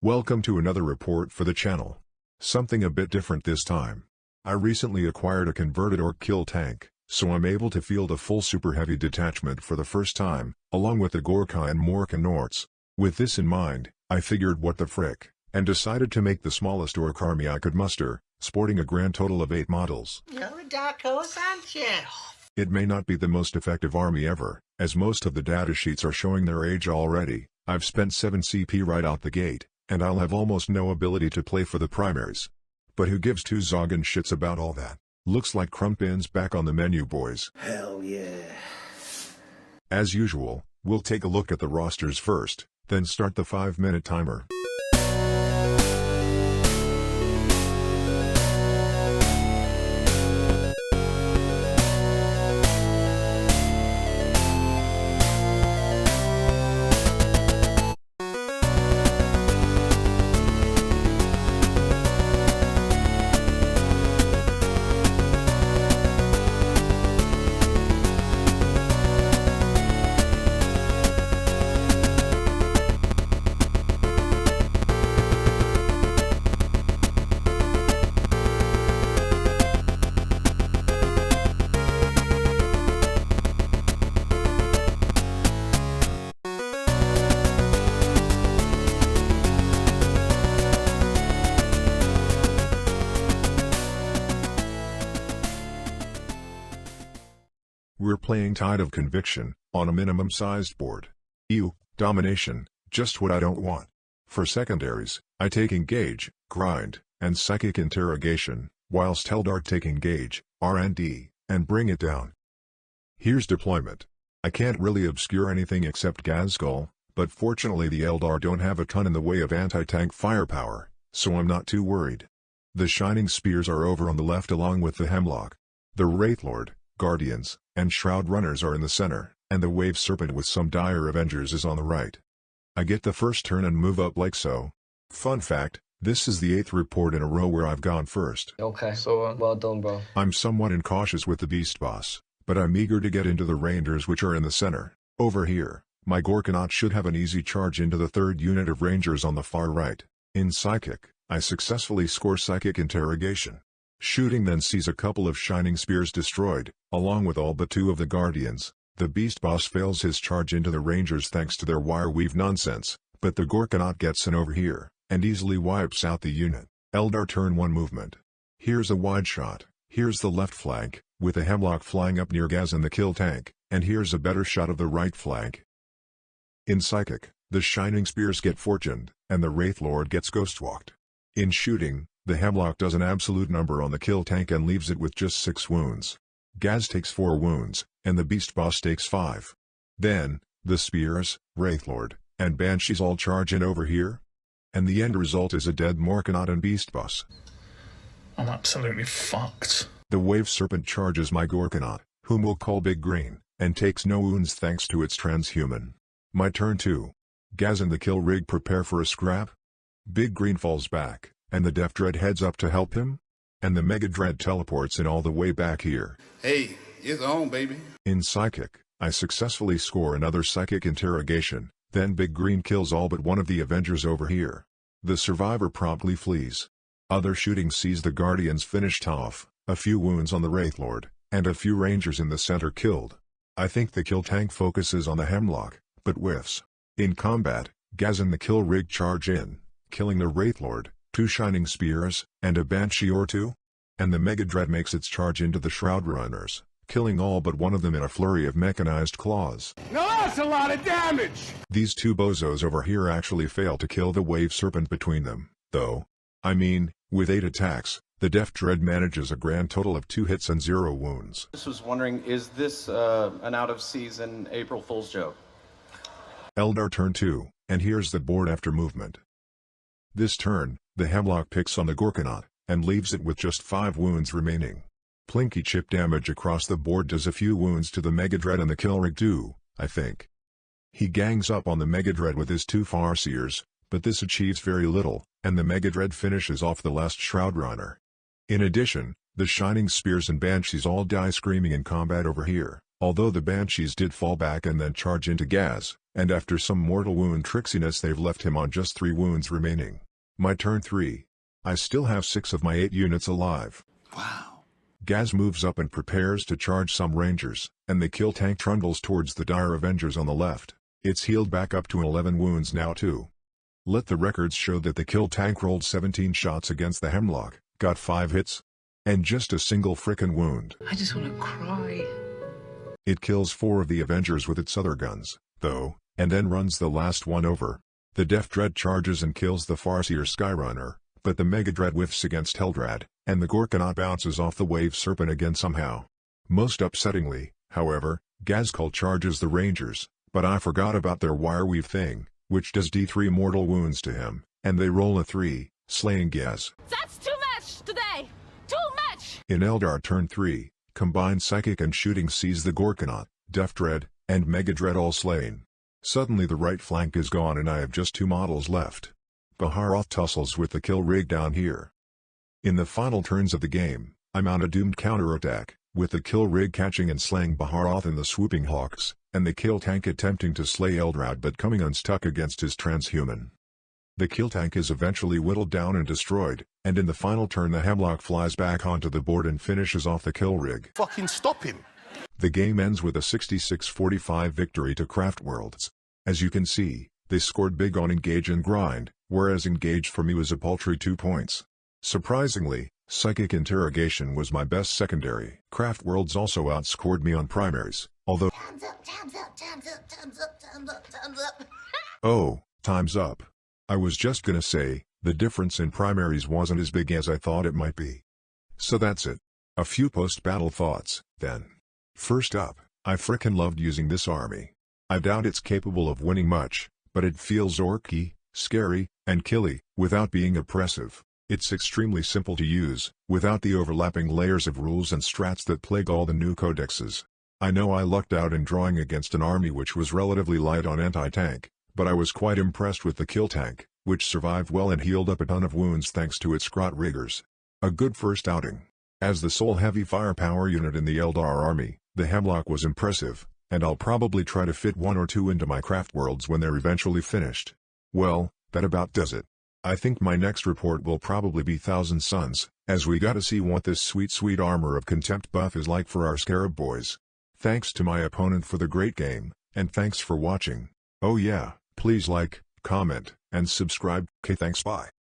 Welcome to another report for the channel. Something a bit different this time. I recently acquired a converted Ork kill tank, so I'm able to field a full super heavy detachment for the first time, along with the Ghazghkull and Orks. With this in mind, I figured what the frick, and decided to make the smallest Ork army I could muster, sporting a grand total of 8 models. You're a dark horse, aren't you? It may not be the most effective army ever, as most of the datasheets are showing their age already. I've spent 7 CP right out the gate, and I'll have almost no ability to play for the primaries. But who gives two zoggin' shits about all that? Looks like Crumpin's back on the menu, boys. Hell yeah. As usual, we'll take a look at the rosters first, then start the 5-minute timer. We're playing Tide of Conviction, on a minimum-sized board. Ew, domination, just what I don't want. For secondaries, I take Engage, Grind, and Psychic Interrogation, whilst Eldar take Engage, R&D, and Bring It Down. Here's deployment. I can't really obscure anything except Ghazghkull, but fortunately the Eldar don't have a ton in the way of anti-tank firepower, so I'm not too worried. The Shining Spears are over on the left along with the Hemlock. The Wraithlord, Guardians, and Shroud Runners are in the center, and the Wave Serpent with some dire Avengers is on the right. I get the first turn and move up like so. Fun fact, this is the 8th report in a row where I've gone first. Okay, so well done, bro. I'm somewhat incautious with the Beast Boss, but I'm eager to get into the Rangers which are in the center. Over here, my Gorkanaut should have an easy charge into the 3rd unit of Rangers on the far right. In Psychic, I successfully score Psychic Interrogation. Shooting then sees a couple of Shining Spears destroyed, along with all but 2 of the Guardians. The Beast Boss fails his charge into the Rangers thanks to their wire weave nonsense, but the Gorkanaut gets in over here, and easily wipes out the unit. Eldar turn 1 movement. Here's a wide shot, here's the left flank, with a Hemlock flying up near Gaz and the kill tank, and here's a better shot of the right flank. In Psychic, the Shining Spears get fortuned, and the Wraithlord gets ghostwalked. In Shooting, the Hemlock does an absolute number on the kill tank and leaves it with just 6 wounds. Gaz takes 4 wounds, and the Beast Boss takes 5. Then, the Spears, Wraithlord, and Banshees all charge in over here. And the end result is a dead Morkanaut and Beast Boss. I'm absolutely fucked. The Wave Serpent charges my Gorkanaut, whom we'll call Big Green, and takes no wounds thanks to its transhuman. My turn 2. Gaz and the kill rig prepare for a scrap. Big Green falls back, and the Def Dread heads up to help him? And the Mega Dread teleports in all the way back here. Hey, it's on, baby. In Psychic, I successfully score another Psychic Interrogation, then Big Green kills all but one of the Avengers over here. The survivor promptly flees. Other shooting sees the Guardians finished off, a few wounds on the Wraithlord, and a few Rangers in the center killed. I think the kill tank focuses on the Hemlock, but whiffs. In combat, Gaz and the kill rig charge in, killing the Wraithlord, 2 Shining Spears, and a Banshee or 2? And the Mega Dread makes its charge into the Shroud Runners, killing all but one of them in a flurry of mechanized claws. Now that's a lot of damage! These 2 bozos over here actually fail to kill the Wave Serpent between them, though. I mean, with 8 attacks, the Def Dread manages a grand total of 2 hits and 0 wounds. I just was wondering, is this an out-of-season April Fool's joke? Eldar turn 2, and here's the board after movement. This turn, the Hemlock picks on the Gorkanaut, and leaves it with just 5 wounds remaining. Plinky chip damage across the board does a few wounds to the Mega Dread and the kill rig too, I think. He gangs up on the Mega Dread with his 2 Farseers, but this achieves very little, and the Mega Dread finishes off the last Shroud Runner. In addition, the Shining Spears and Banshees all die screaming in combat over here, Although the Banshees did fall back and then charge into Gaz, and after some mortal wound tricksiness they've left him on just 3 wounds remaining. My turn 3. I still have 6 of my 8 units alive. Wow. Gaz moves up and prepares to charge some rangers, and the kill tank trundles towards the dire Avengers on the left. It's healed back up to 11 wounds now too. Let the records show that the kill tank rolled 17 shots against the Hemlock, got 5 hits, and just a single frickin' wound. I just want to cry. It kills 4 of the Avengers with its other guns, though, and then runs the last one over. The Def Dread charges and kills the Farseer Skyrunner, but the Mega Dread whiffs against Heldrad, and the Gorkanaut bounces off the Wave Serpent again somehow. Most upsettingly, however, Ghazghkull charges the Rangers, but I forgot about their Wireweave thing, which does D3 mortal wounds to him, and they roll a 3, slaying Gaz. That's too much today! Too much! In Eldar turn 3, combined Psychic and Shooting sees the Gorkanaut, Def Dread, and Mega Dread all slain. Suddenly the right flank is gone and I have just 2 models left. Baharoth tussles with the kill rig down here. In the final turns of the game, I mount a doomed counterattack, with the kill rig catching and slaying Baharoth and the swooping Hawks, and the kill tank attempting to slay Eldrad but coming unstuck against his transhuman. The kill tank is eventually whittled down and destroyed, and in the final turn the Hemlock flies back onto the board and finishes off the kill rig. Fucking stop him. The game ends with a 66-45 victory to Craftworlds. As you can see, they scored big on Engage and Grind, whereas Engage for me was a paltry 2 points. Surprisingly, Psychic Interrogation was my best secondary. Craftworlds also outscored me on primaries, although— Time's up, time's up, time's up, time's up, time's up, time's up. Oh, time's up. I was just gonna say, the difference in primaries wasn't as big as I thought it might be. So that's it. A few post-battle thoughts, then. First up, I frickin' loved using this army. I doubt it's capable of winning much, but it feels orky, scary, and killy, without being oppressive. It's extremely simple to use, without the overlapping layers of rules and strats that plague all the new codexes. I know I lucked out in drawing against an army which was relatively light on anti-tank, but I was quite impressed with the kill tank, which survived well and healed up a ton of wounds thanks to its Grot riggers. A good first outing. As the sole heavy firepower unit in the Eldar army, the Hemlock was impressive, and I'll probably try to fit 1 or 2 into my Craftworlds when they're eventually finished. Well, that about does it. I think my next report will probably be Thousand Suns, as we gotta see what this sweet armor of contempt buff is like for our Scarab boys. Thanks to my opponent for the great game, and thanks for watching. Oh yeah, please like, comment, and subscribe. Okay, thanks, bye.